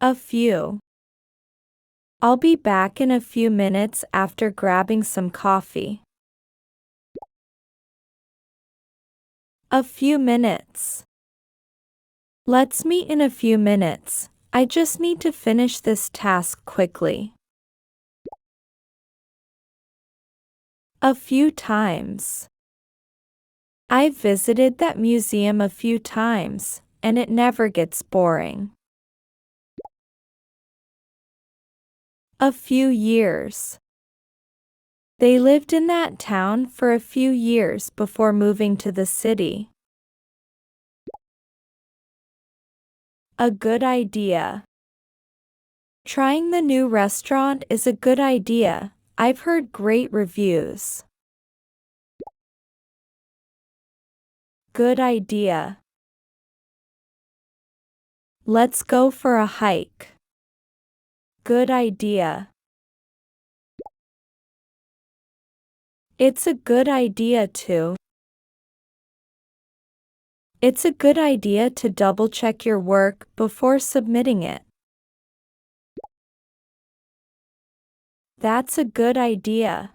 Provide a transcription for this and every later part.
A few. I'll be back in a few minutes after grabbing some coffee. A few minutes. Let's meet in a few minutes. I just need to finish this task quickly. A few times. I've visited that museum a few times, and it never gets boring. A few years. They lived in that town for a few years before moving to the city. A good idea. Trying the new restaurant is a good idea. I've heard great reviews. Good idea. Let's go for a hike. Good idea. It's a good idea to. It's a good idea to double-check your work before submitting it. That's a good idea.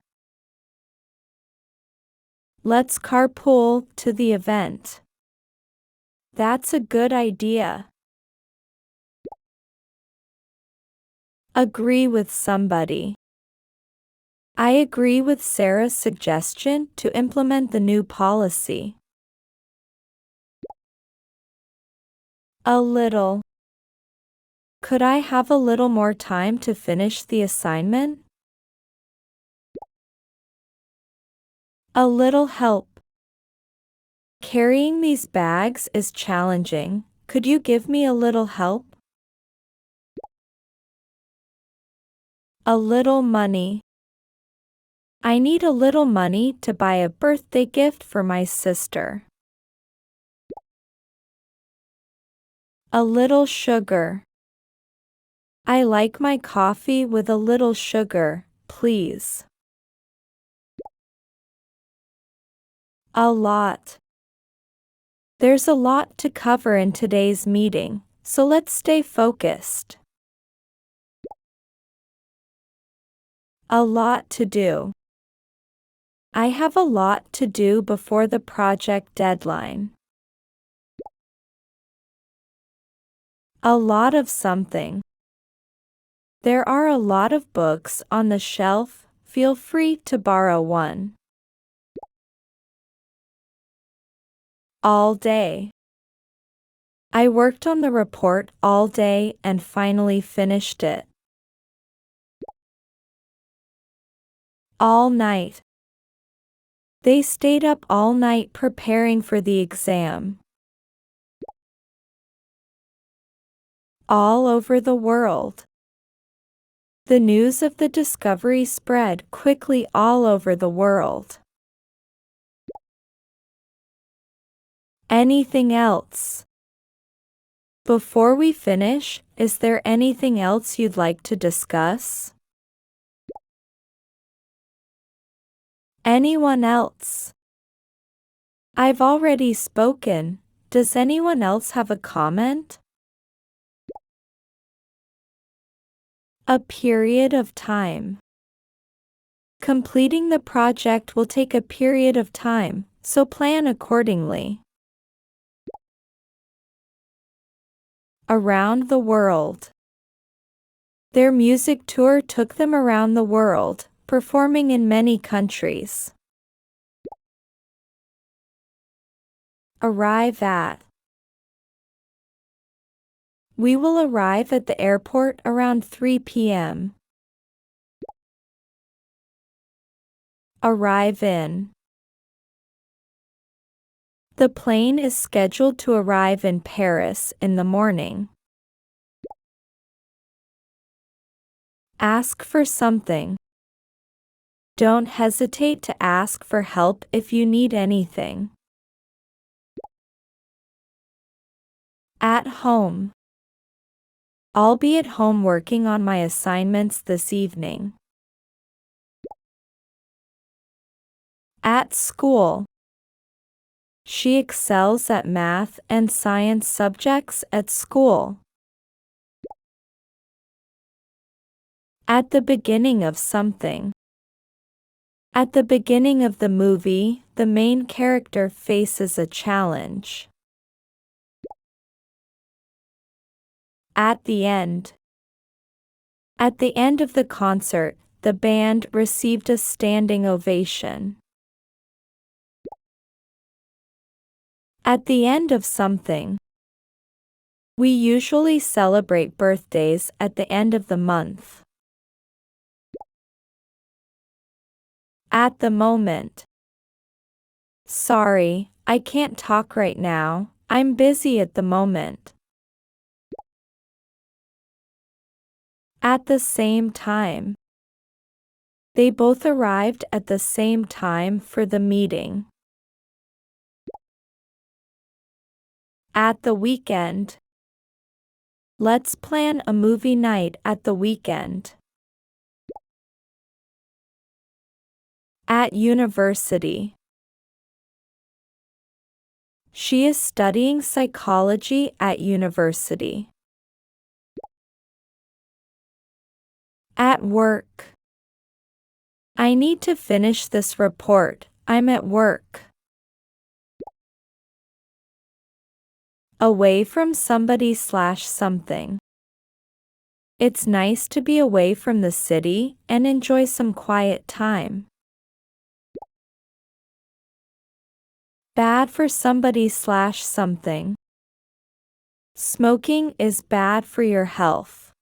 Let's carpool to the event. That's a good idea. Agree with somebody. I agree with Sarah's suggestion to implement the new policy. A little. Could I have a little more time to finish the assignment? A little help. Carrying these bags is challenging. Could you give me a little help? A little money. I need a little money to buy a birthday gift for my sister. A little sugar. I like my coffee with a little sugar, please. A lot. There's a lot to cover in today's meeting, so let's stay focused. A lot to do. I have a lot to do before the project deadline. A lot of something. There are a lot of books on the shelf. Feel free to borrow one. All day. I worked on the report all day and finally finished it. All night. They stayed up all night preparing for the exam. All over the world. The news of the discovery spread quickly all over the world. Anything else? Before we finish, is there anything else you'd like to discuss? Anyone else? I've already spoken. Does anyone else have a comment? A period of time. Completing the project will take a period of time, so plan accordingly. Around the world. Their music tour took them around the world, performing in many countries. Arrive at. We will arrive at the airport around 3 p.m. Arrive in. The plane is scheduled to arrive in Paris in the morning. Ask for something. Don't hesitate to ask for help if you need anything. At home. I'll be at home working on my assignments this evening. At school. She excels at math and science subjects at school. At the beginning of something. At the beginning of the movie, the main character faces a challenge. At the end. At the end of the concert, the band received a standing ovation. At the end of something. We usually celebrate birthdays at the end of the month. At the moment. Sorry, I can't talk right now. I'm busy at the moment. At the same time. They both arrived at the same time for the meeting. At the weekend. Let's plan a movie night at the weekend. At university. She is studying psychology at university. At work. I need to finish this report. I'm at work. Away from somebody/something. It's nice to be away from the city and enjoy some quiet time. Bad for somebody/something. Smoking is bad for your health.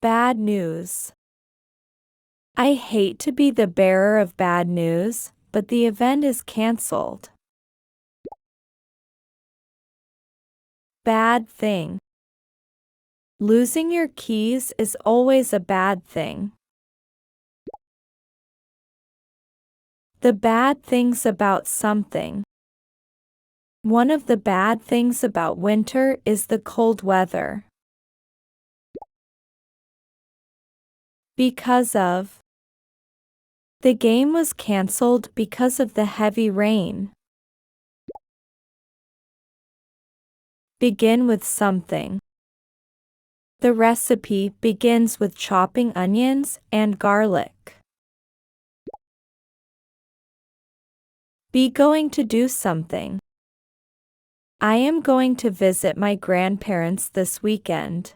Bad news. I hate to be the bearer of bad news, but the event is cancelled. Bad thing. Losing your keys is always a bad thing. The bad things about something. One of the bad things about winter is the cold weather. Because of. The game was cancelled because of the heavy rain. Begin with something. The recipe begins with chopping onions and garlic. Be going to do something. I am going to visit my grandparents this weekend.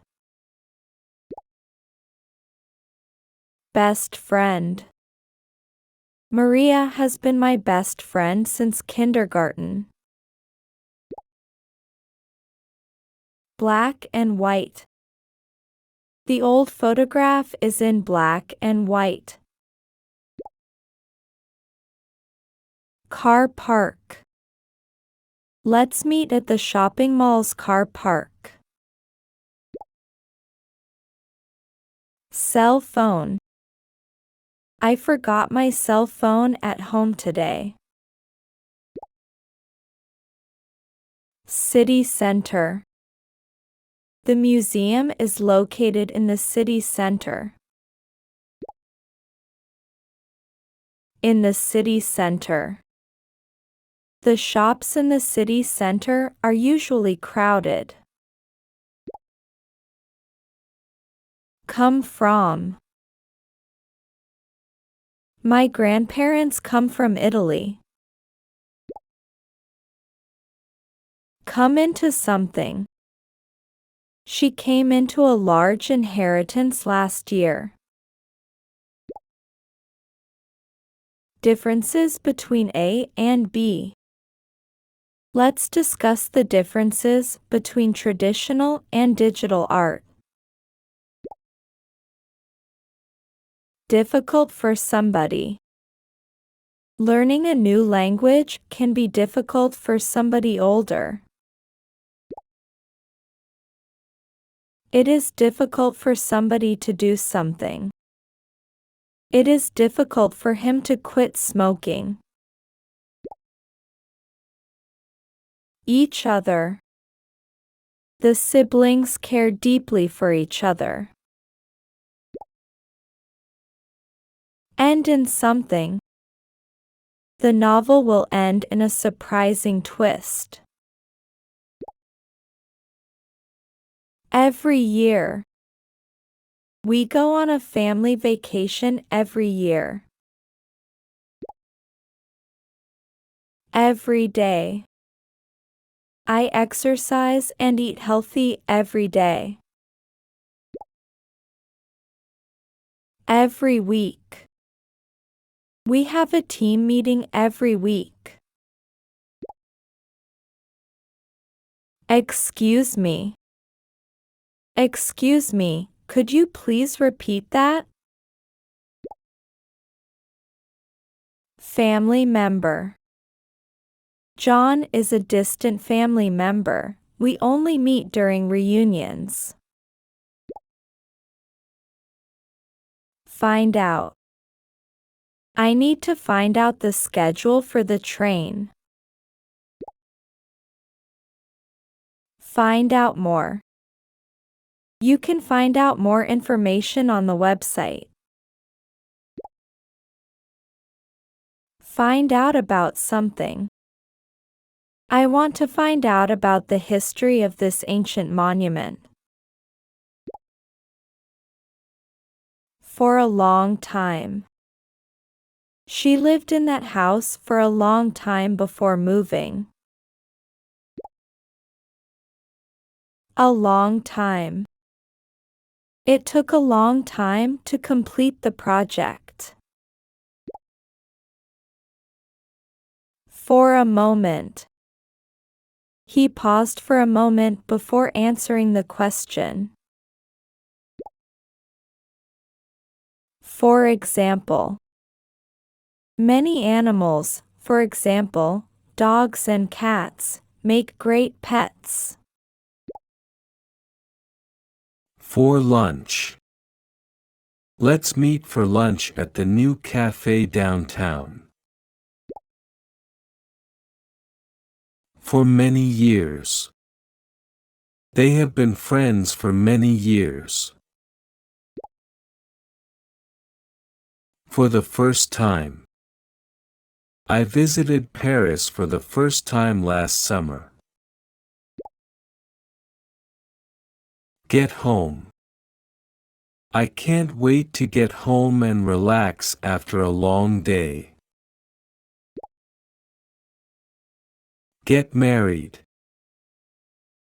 Best friend. Maria has been my best friend since kindergarten. Black and white. The old photograph is in black and white. Car park. Let's meet at the shopping mall's car park. Cell phone. I forgot my cell phone at home today. City center. The museum is located in the city center. In the city center. The shops in the city center are usually crowded. Come from. My grandparents come from Italy. Come into something. She came into a large inheritance last year. Differences between A and B. Let's discuss the differences between traditional and digital art. Difficult for somebody. Learning a new language can be difficult for somebody older. It is difficult for somebody to do something. It is difficult for him to quit smoking. Each other. The siblings care deeply for each other. End in something. The novel will end in a surprising twist. Every year. We go on a family vacation every year. Every day. I exercise and eat healthy every day. Every week. We have a team meeting every week. Excuse me. Excuse me, could you please repeat that? Family member. John is a distant family member. We only meet during reunions. Find out. I need to find out the schedule for the train. Find out more. You can find out more information on the website. Find out about something. I want to find out about the history of this ancient monument. For a long time. She lived in that house for a long time before moving. A long time. It took a long time to complete the project. For a moment. He paused for a moment before answering the question. For example. Many animals, for example, dogs and cats, make great pets. For lunch. Let's meet for lunch at the new cafe downtown. For many years. They have been friends for many years. For the first time. I visited Paris for the first time last summer. Get home. I can't wait to get home and relax after a long day. Get married.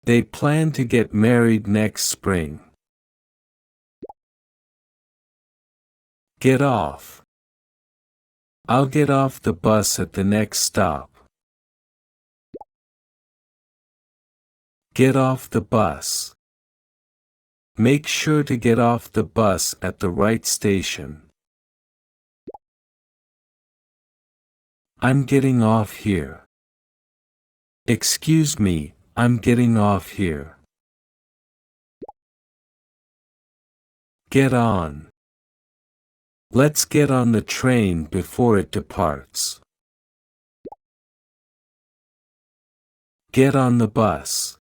They plan to get married next spring. Get off. I'll get off the bus at the next stop. Get off the bus. Make sure to get off the bus at the right station. I'm getting off here. Excuse me, I'm getting off here. Get on. Let's get on the train before it departs. Get on the bus.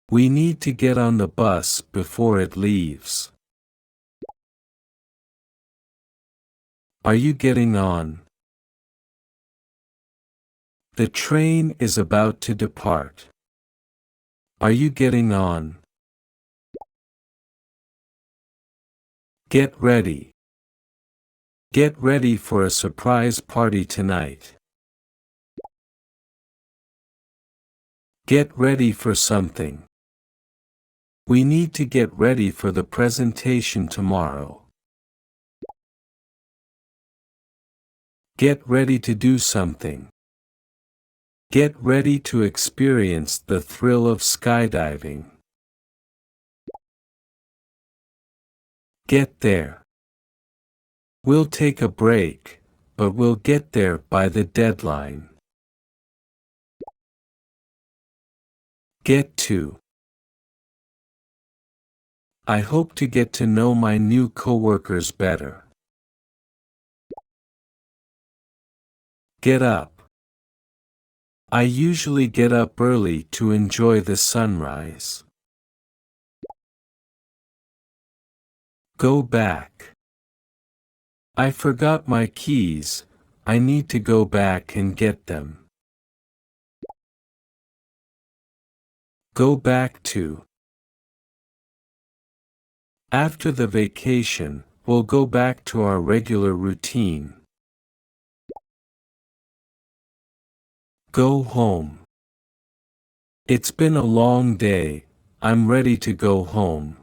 We need to get on the bus before it leaves. Are you getting on? The train is about to depart. Are you getting on? Get ready. Get ready for a surprise party tonight. Get ready for something. We need to get ready for the presentation tomorrow. Get ready to do something. Get ready to experience the thrill of skydiving. Get there. We'll take a break, but we'll get there by the deadline. Get to. I hope to get to know my new coworkers better. Get up. I usually get up early to enjoy the sunrise. Go back. I forgot my keys. I need to go back and get them. Go back to. After the vacation, we'll go back to our regular routine. Go home. It's been a long day, I'm ready to go home.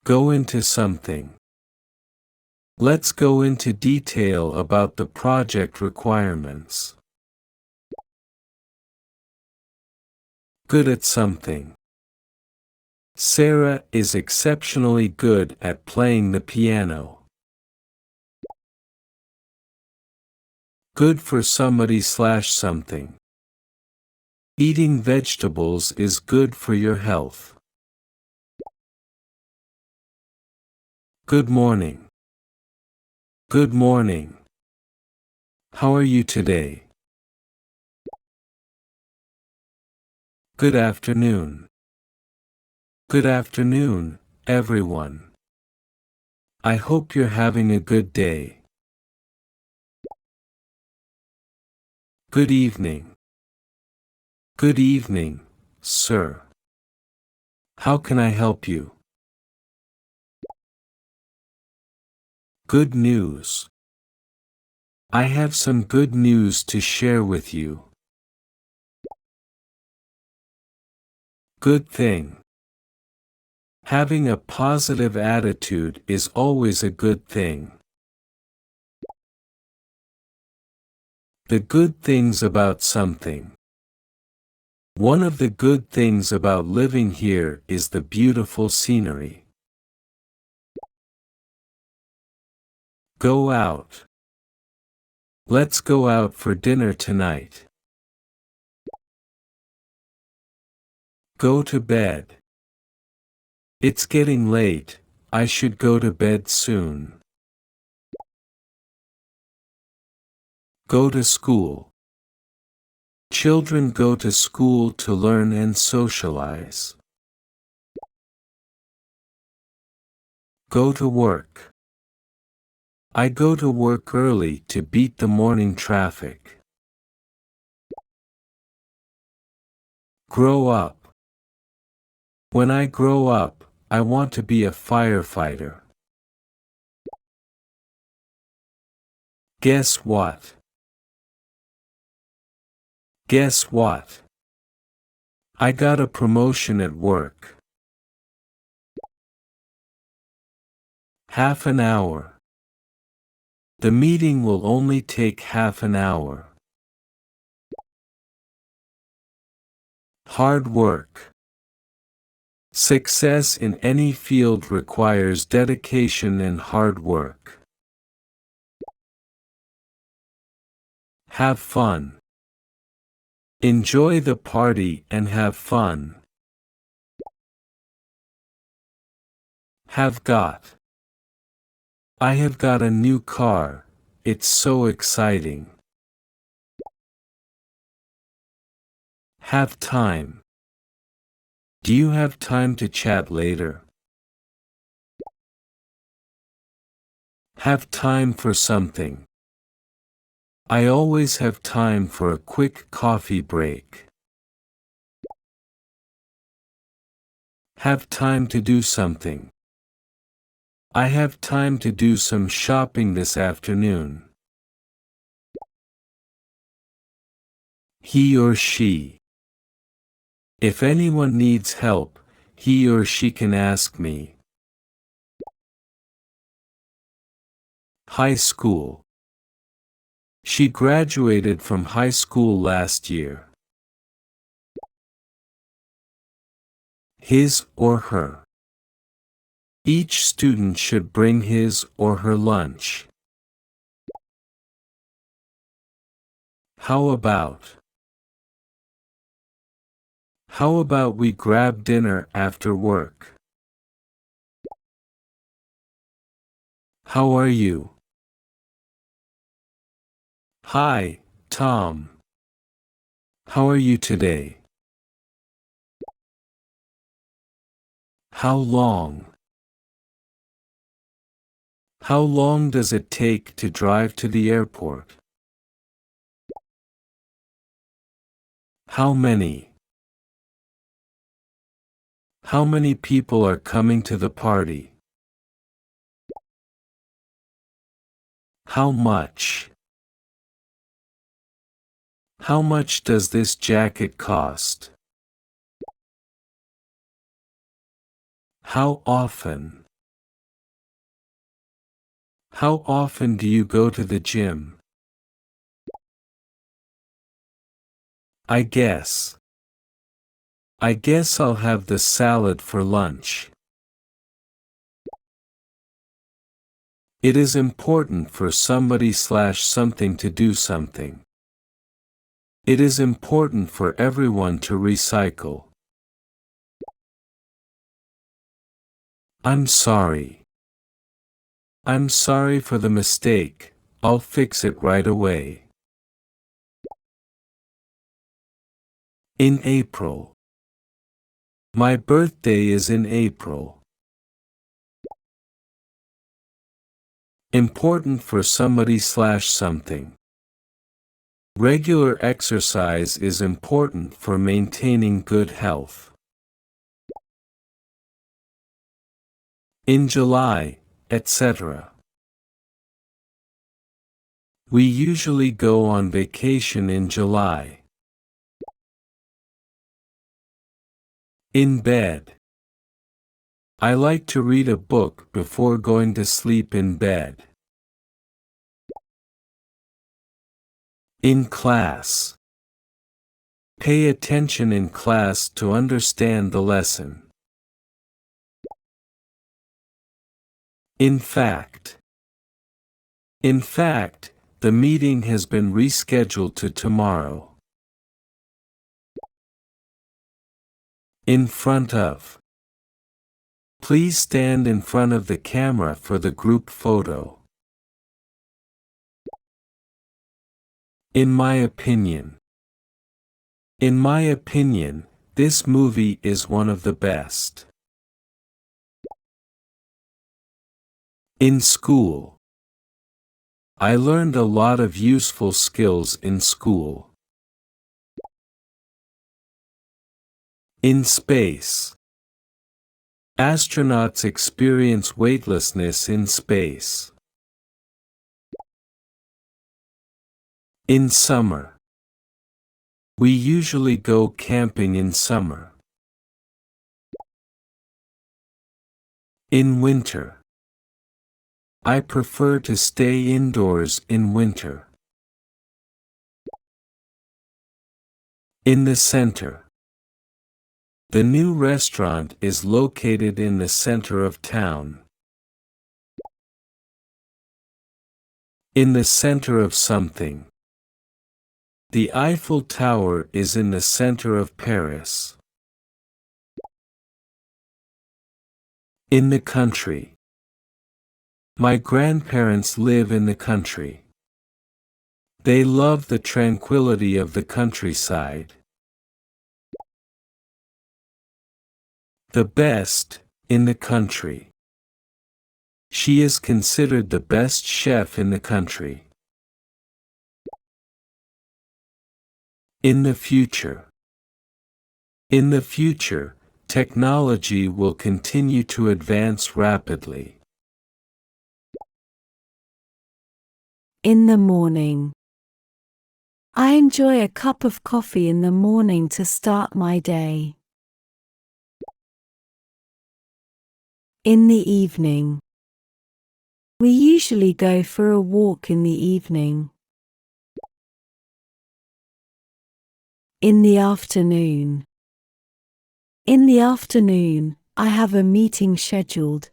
Go into something. Let's go into detail about the project requirements. Good at something. Sarah is exceptionally good at playing the piano. Good for somebody/something. Eating vegetables is good for your health. Good morning. Good morning. How are you today? Good afternoon. Good afternoon, everyone. I hope you're having a good day. Good evening. Good evening, sir. How can I help you? Good news. I have some good news to share with you. Good thing. Having a positive attitude is always a good thing. The good things about something. One of the good things about living here is the beautiful scenery. Go out. Let's go out for dinner tonight. Go to bed. It's getting late, I should go to bed soon. Go to school. Children go to school to learn and socialize. Go to work. I go to work early to beat the morning traffic. Grow up. When I grow up, I want to be a firefighter. Guess what? Guess what? I got a promotion at work. Half an hour. The meeting will only take half an hour. Hard work. Success in any field requires dedication and hard work. Have fun. Enjoy the party and have fun. Have got. I have got a new car, it's so exciting. Have time. Do you have time to chat later? Have time for something. I always have time for a quick coffee break. Have time to do something. I have time to do some shopping this afternoon. He or she. If anyone needs help, he or she can ask me. High school. She graduated from high school last year. His or her. Each student should bring his or her lunch. How about? How about we grab dinner after work? How are you? Hi, Tom. How are you today? How long? How long does it take to drive to the airport? How many? How many people are coming to the party? How much? How much does this jacket cost? How often? How often do you go to the gym? I guess. I guess I'll have the salad for lunch. It is important for somebody/something to do something. It is important for everyone to recycle. I'm sorry. I'm sorry for the mistake. I'll fix it right away. In April. My birthday is in April. Important for somebody/something. Regular exercise is important for maintaining good health. In July, etc. We usually go on vacation in July. In bed. I like to read a book before going to sleep in bed. In class. Pay attention in class to understand the lesson. In fact. In fact, the meeting has been rescheduled to tomorrow. In front of. Please stand in front of the camera for the group photo. In my opinion. In my opinion, this movie is one of the best. In school. I learned a lot of useful skills in school. In space. Astronauts experience weightlessness in space. In summer. We usually go camping in summer. In winter. I prefer to stay indoors in winter. In the center. The new restaurant is located in the center of town. In the center of something. The Eiffel Tower is in the center of Paris. In the country. My grandparents live in the country. They love the tranquility of the countryside. The best, in the country. She is considered the best chef in the country. In the future. In the future, technology will continue to advance rapidly. In the morning. I enjoy a cup of coffee in the morning to start my day. In the evening. We usually go for a walk in the evening. In the afternoon. In the afternoon, I have a meeting scheduled.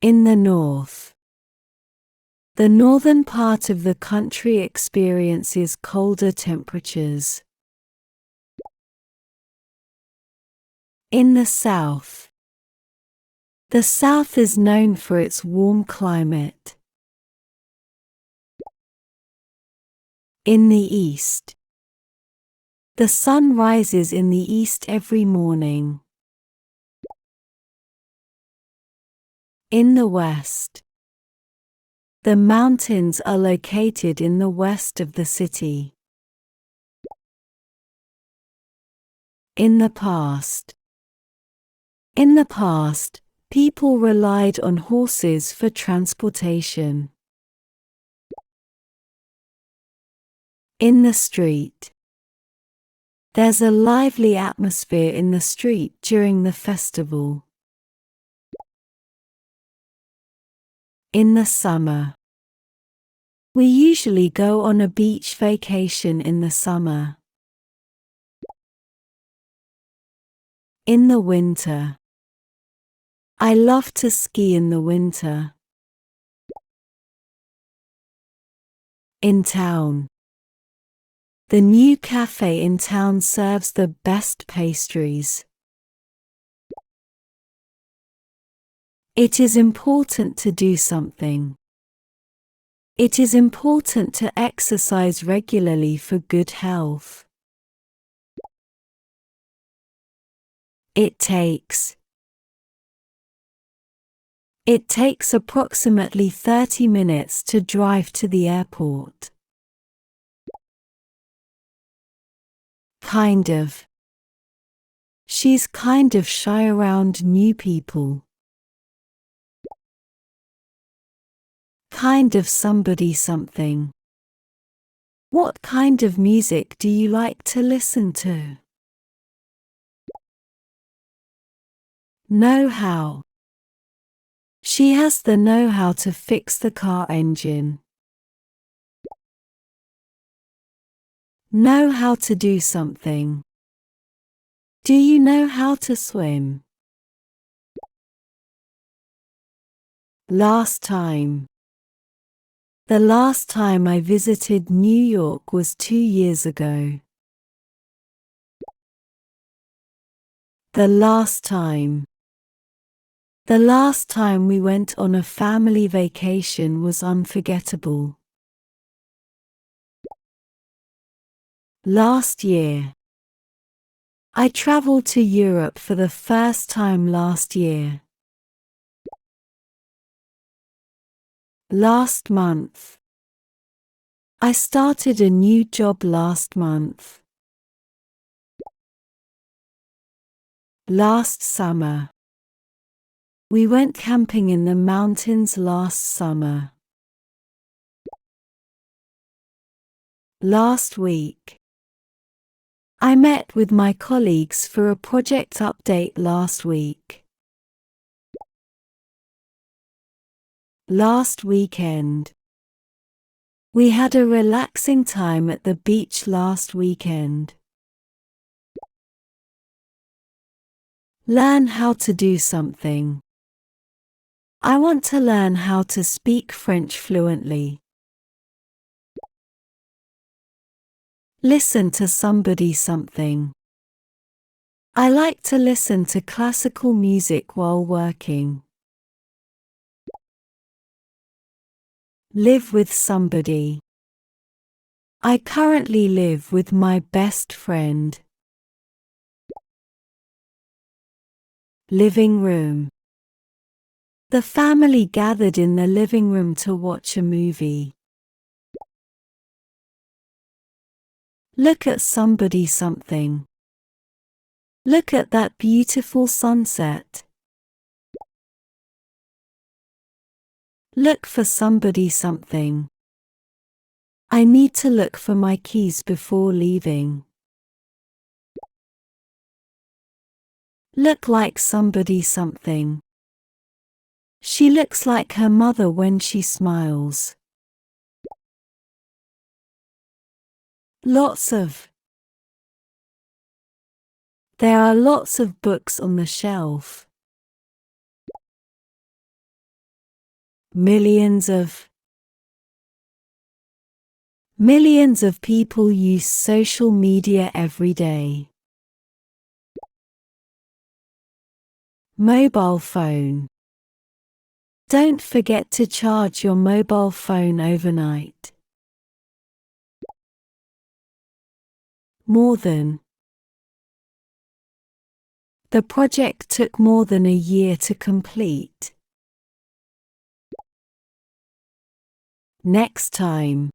In the north. The northern part of the country experiences colder temperatures. In the south. The south is known for its warm climate. In the east. The sun rises in the east every morning. In the west. The mountains are located in the west of the city. In the past. In the past, people relied on horses for transportation. In the street. There's a lively atmosphere in the street during the festival. In the summer. We usually go on a beach vacation in the summer. In the winter. I love to ski in the winter. In town. The new cafe in town serves the best pastries. It is important to do something. It is important to exercise regularly for good health. It takes. It takes approximately 30 minutes to drive to the airport. Kind of. She's kind of shy around new people. Kind of somebody something. What kind of music do you like to listen to? Know-how. She has the know-how to fix the car engine. Know how to do something. Do you know how to swim? Last time. The last time I visited New York was 2 years ago. The last time. The last time we went on a family vacation was unforgettable. Last year. I traveled to Europe for the first time last year. Last month. I started a new job last month. Last summer. We went camping in the mountains last summer. Last week. I met with my colleagues for a project update last week. Last weekend. We had a relaxing time at the beach last weekend. Learn how to do something. I want to learn how to speak French fluently. Listen to somebody something. I like to listen to classical music while working. Live with somebody. I currently live with my best friend. Living room. The family gathered in the living room to watch a movie. Look at somebody something. Look at that beautiful sunset. Look for somebody something. I need to look for my keys before leaving. Look like somebody something. She looks like her mother when she smiles. Lots of. There are lots of books on the shelf. Millions of. Millions of people use social media every day. Mobile phone. Don't forget to charge your mobile phone overnight. More than. The project took more than a year to complete. Next time.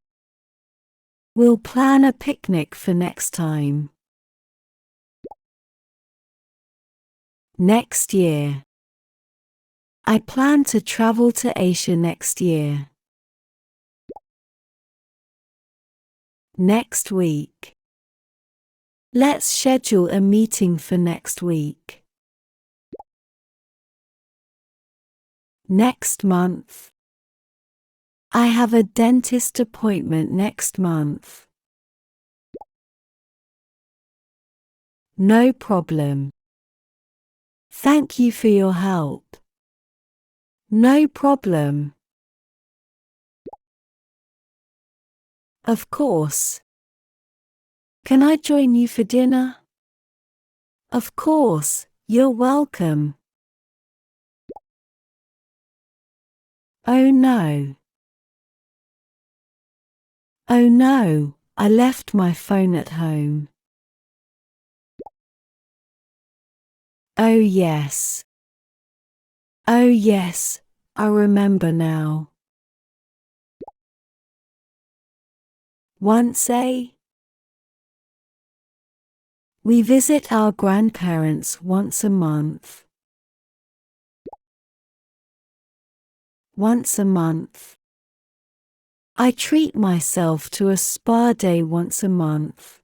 We'll plan a picnic for next time. Next year. I plan to travel to Asia next year. Next week. Let's schedule a meeting for next week. Next month. I have a dentist appointment next month. No problem. Thank you for your help. No problem. Of course. Can I join you for dinner? Of course, you're welcome. Oh no. Oh no, I left my phone at home. Oh yes. Oh yes, I remember now. Once we visit our grandparents once a month. Once a month. I treat myself to a spa day once a month.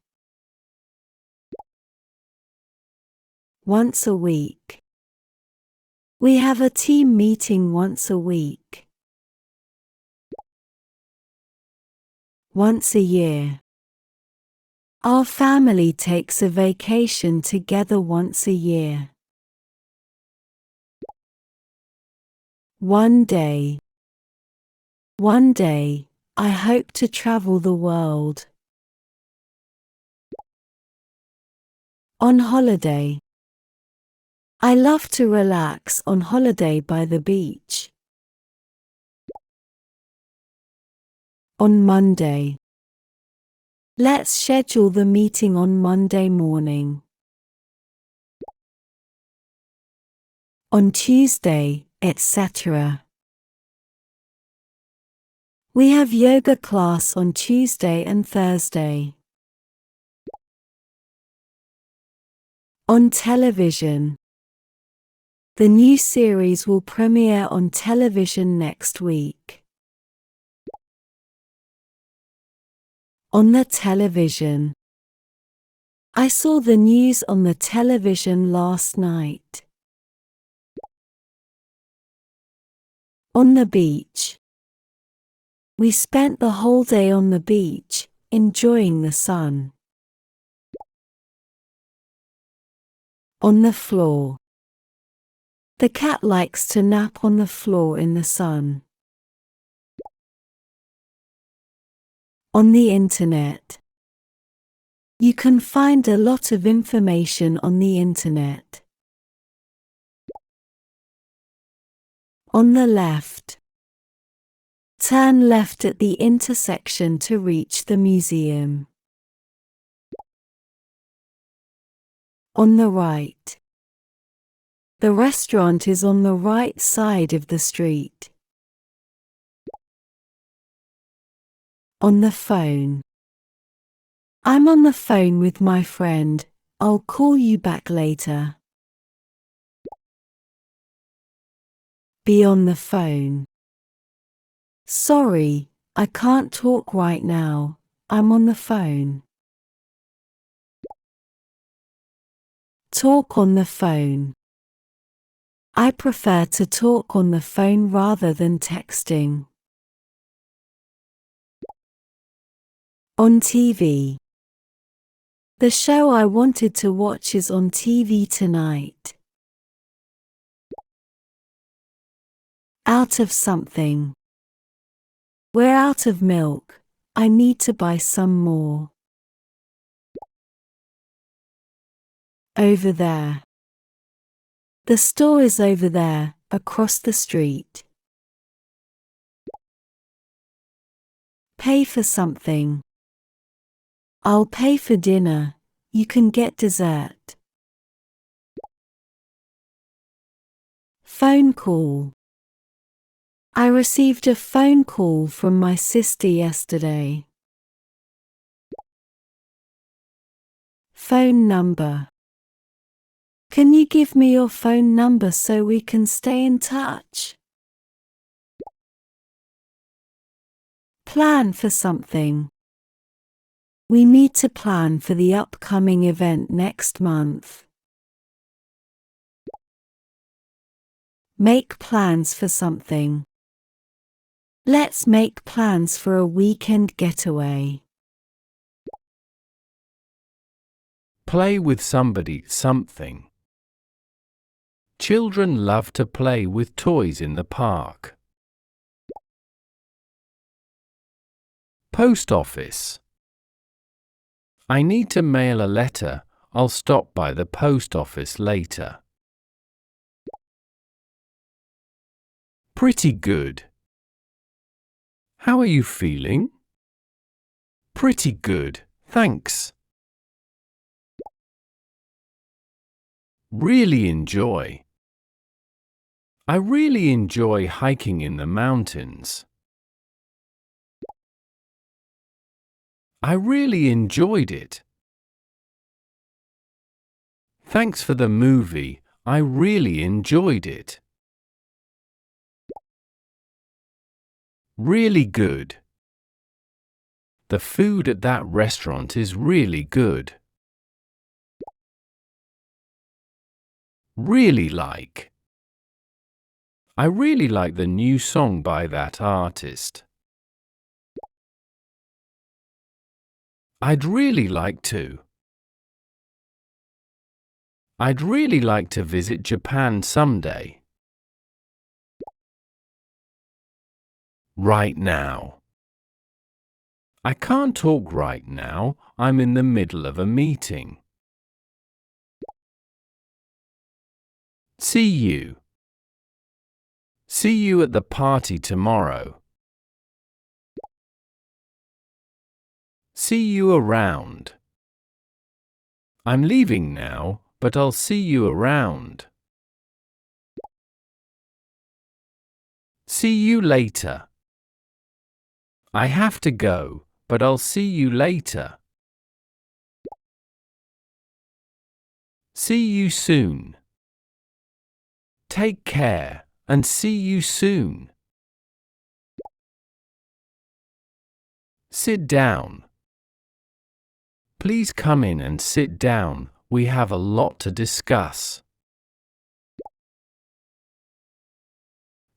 Once a week. We have a team meeting once a week. Once a year. Our family takes a vacation together once a year. One day. One day, I hope to travel the world. On holiday. I love to relax on holiday by the beach. On Monday. Let's schedule the meeting on Monday morning. On Tuesday, etc. We have yoga class on Tuesday and Thursday. On television. The new series will premiere on television next week. On the television. I saw the news on the television last night. On the beach. We spent the whole day on the beach, enjoying the sun. On the floor. The cat likes to nap on the floor in the sun. On the internet. You can find a lot of information on the internet. On the left. Turn left at the intersection to reach the museum. On the right. The restaurant is on the right side of the street. On the phone. I'm on the phone with my friend. I'll call you back later. Be on the phone. Sorry, I can't talk right now. I'm on the phone. Talk on the phone. I prefer to talk on the phone rather than texting. On TV. The show I wanted to watch is on TV tonight. Out of something. We're out of milk. I need to buy some more. Over there. The store is over there, across the street. Pay for something. I'll pay for dinner. You can get dessert. Phone call. I received a phone call from my sister yesterday. Phone number. Can you give me your phone number so we can stay in touch? Plan for something. We need to plan for the upcoming event next month. Make plans for something. Let's make plans for a weekend getaway. Play with somebody, something. Children love to play with toys in the park. Post office. I need to mail a letter. I'll stop by the post office later. Pretty good. How are you feeling? Pretty good, thanks. Really enjoy. I really enjoy hiking in the mountains. I really enjoyed it. Thanks for the movie. I really enjoyed it. Really good. The food at that restaurant is really good. Really like. I really like the new song by that artist. I'd really like to. I'd really like to visit Japan someday. Right now. I can't talk right now. I'm in the middle of a meeting. See you. See you at the party tomorrow. See you around. I'm leaving now, but I'll see you around. See you later. I have to go, but I'll see you later. See you soon. Take care, and see you soon. Sit down. Please come in and sit down. We have a lot to discuss.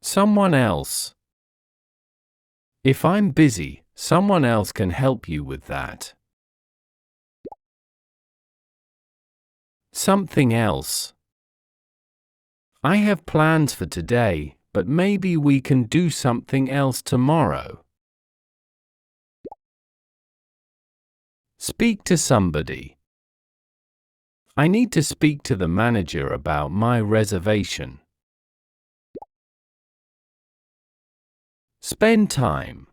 Someone else. If I'm busy, someone else can help you with that. Something else. I have plans for today, but maybe we can do something else tomorrow. Speak to somebody. I need to speak to the manager about my reservation. Spend time.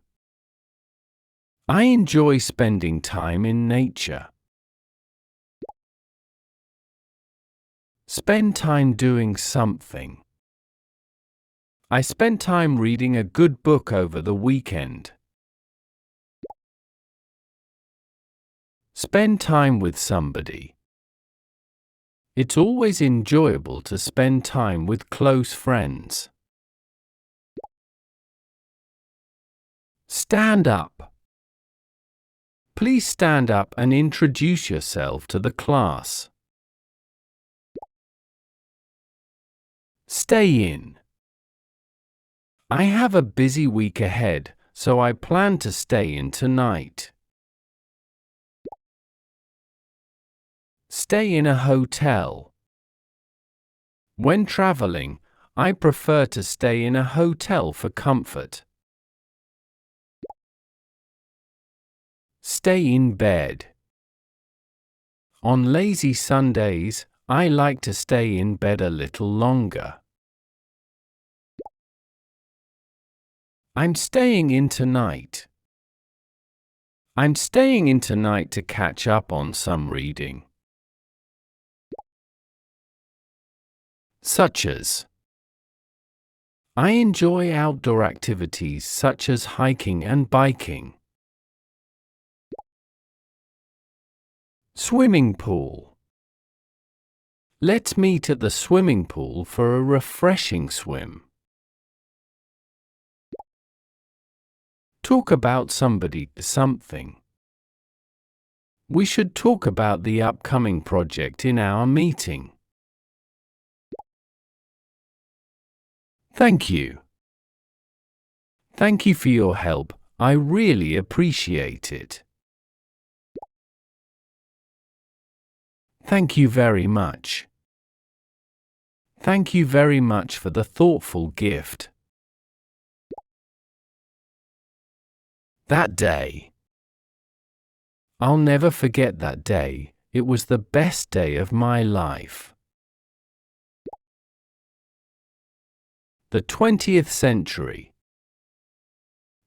I enjoy spending time in nature. Spend time doing something. I spent time reading a good book over the weekend. Spend time with somebody. It's always enjoyable to spend time with close friends. Stand up. Please stand up and introduce yourself to the class. Stay in. I have a busy week ahead, so I plan to stay in tonight. Stay in a hotel. When traveling, I prefer to stay in a hotel for comfort. Stay in bed. On lazy Sundays, I like to stay in bed a little longer. I'm staying in tonight. I'm staying in tonight to catch up on some reading. Such as. I enjoy outdoor activities such as hiking and biking. Swimming pool. Let's meet at the swimming pool for a refreshing swim. Talk about somebody, something. We should talk about the upcoming project in our meeting. Thank you. Thank you for your help. I really appreciate it. Thank you very much. Thank you very much for the thoughtful gift. That day. I'll never forget that day. It was the best day of my life. The 20th century.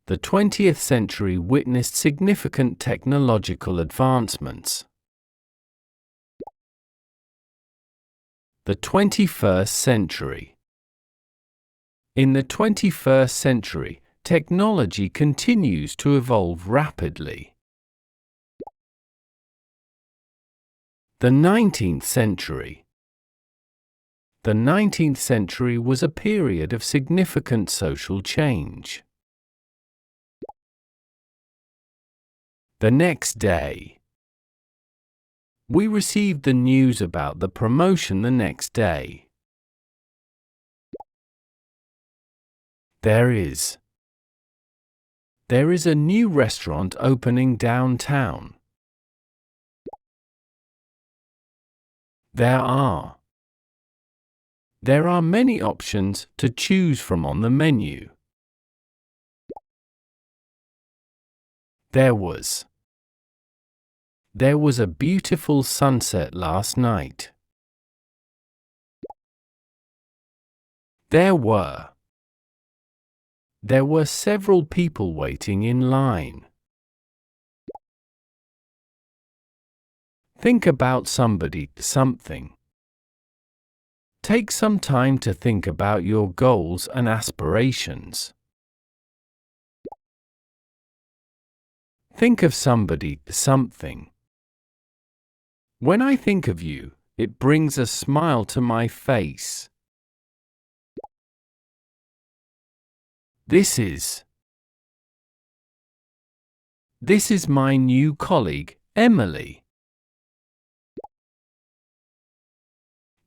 The 20th century witnessed significant technological advancements. The 21st century. In the 21st century, technology continues to evolve rapidly. The 19th century. The 19th century was a period of significant social change. The next day. We received the news about the promotion the next day. There is a new restaurant opening downtown. There are many options to choose from on the menu. There was a beautiful sunset last night. There were several people waiting in line. Think about somebody, something. Take some time to think about your goals and aspirations. Think of somebody, something. When I think of you, it brings a smile to my face. This is my new colleague, Emily.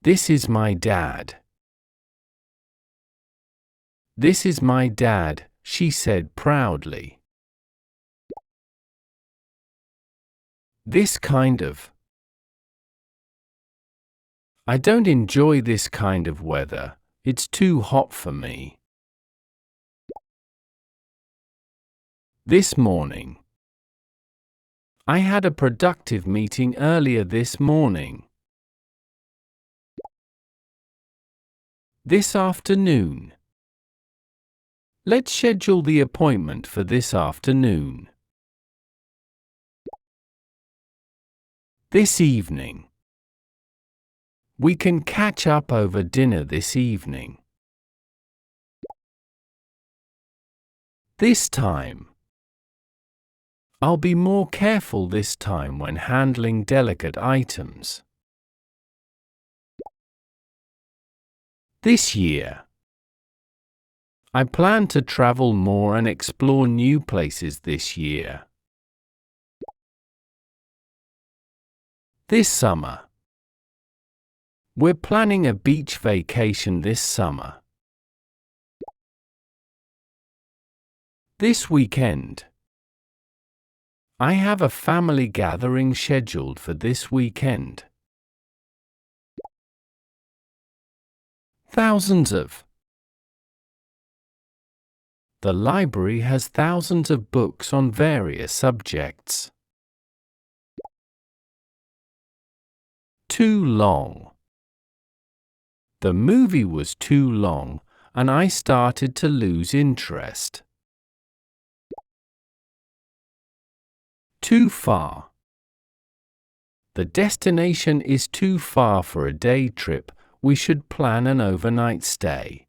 This is my dad. This is my dad, she said proudly. This kind of. I don't enjoy this kind of weather, it's too hot for me. This morning. I had a productive meeting earlier this morning. This afternoon. Let's schedule the appointment for this afternoon. This evening. We can catch up over dinner this evening. This time. I'll be more careful this time when handling delicate items. This year. I plan to travel more and explore new places this year. This summer. We're planning a beach vacation this summer. This weekend. I have a family gathering scheduled for this weekend. Thousands of. The library has thousands of books on various subjects. Too long. The movie was too long, and I started to lose interest. Too far. The destination is too far for a day trip. We should plan an overnight stay.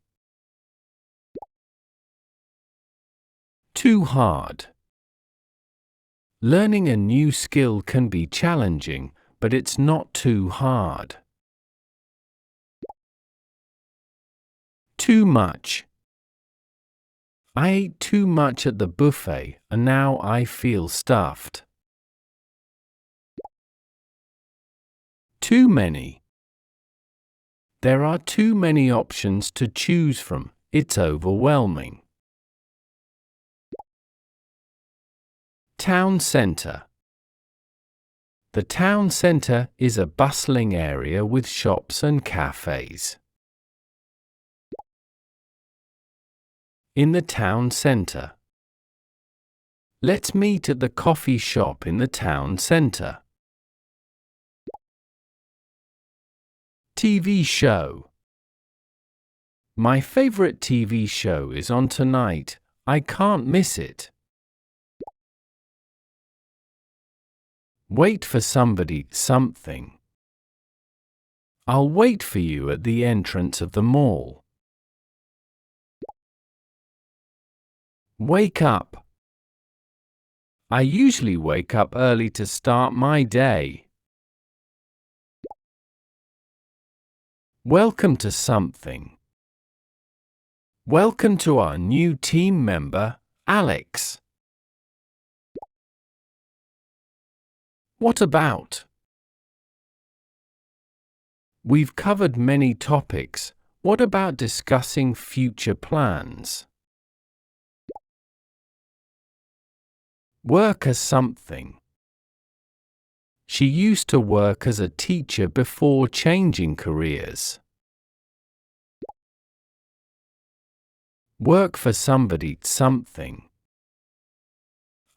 Too hard. Learning a new skill can be challenging, but it's not too hard. Too much. I ate too much at the buffet and now I feel stuffed. Too many. There are too many options to choose from. It's overwhelming. Town centre. The town centre is a bustling area with shops and cafes. In the town centre. Let's meet at the coffee shop in the town centre. TV show. My favorite TV show is on tonight. I can't miss it. Wait for somebody, something. I'll wait for you at the entrance of the mall. Wake up. I usually wake up early to start my day. Welcome to something. Welcome to our new team member, Alex. What about? We've covered many topics. What about discussing future plans? Work as something. She used to work as a teacher before changing careers. Work for somebody, something.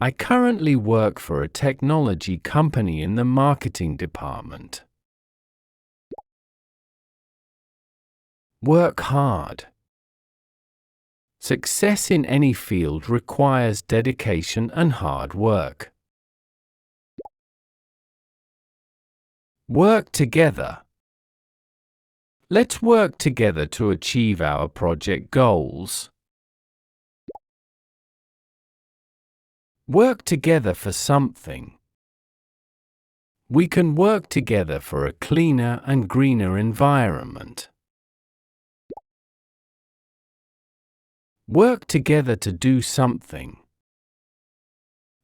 I currently work for a technology company in the marketing department. Work hard. Success in any field requires dedication and hard work. Work together. Let's work together to achieve our project goals. Work together for something. We can work together for a cleaner and greener environment. Work together to do something.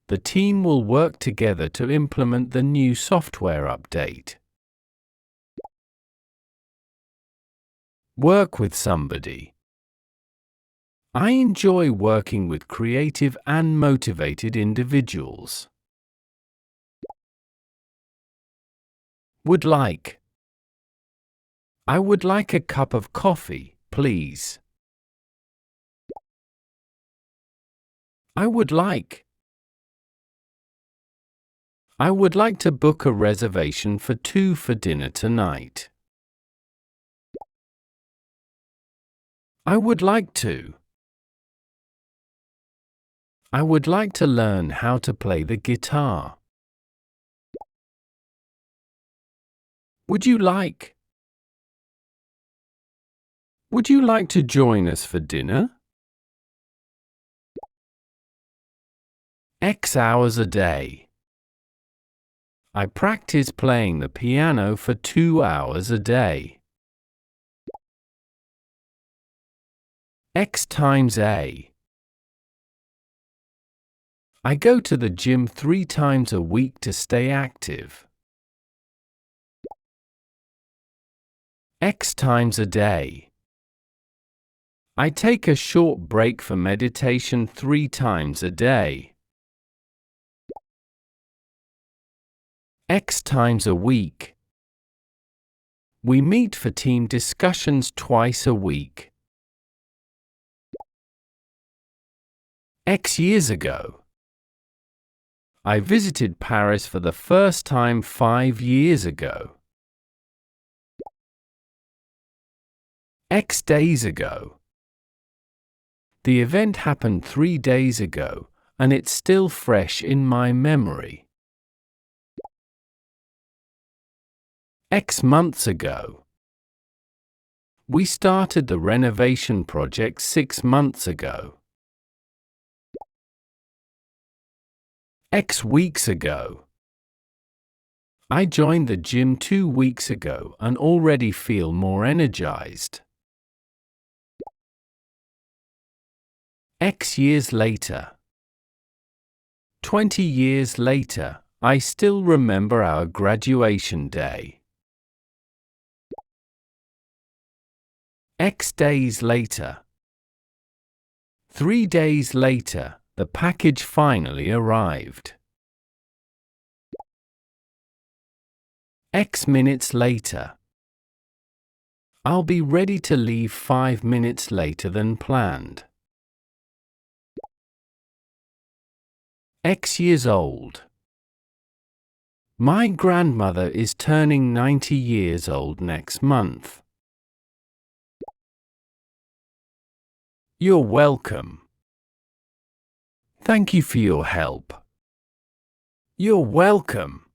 The team will work together to implement the new software update. Work with somebody. I enjoy working with creative and motivated individuals. Would like. I would like a cup of coffee, please. I would like. I would like to book a reservation for 2 for dinner tonight. I would like to. I would like to learn how to play the guitar. Would you like? Would you like to join us for dinner? X hours a day. I practice playing the piano for 2 hours a day. X times A. I go to the gym 3 times a week to stay active. X times a day. I take a short break for meditation 3 times a day. X times a week. We meet for team discussions twice a week. X years ago. I visited Paris for the first time 5 years ago. X days ago. The event happened 3 days ago, and it's still fresh in my memory. X months ago. We started the renovation project 6 months ago. X weeks ago. I joined the gym 2 weeks ago and already feel more energized. X years later. 20 years later, I still remember our graduation day. X days later. 3 days later, the package finally arrived. X minutes later. I'll be ready to leave 5 minutes later than planned. X years old. My grandmother is turning 90 years old next month. You're welcome. Thank you for your help. You're welcome.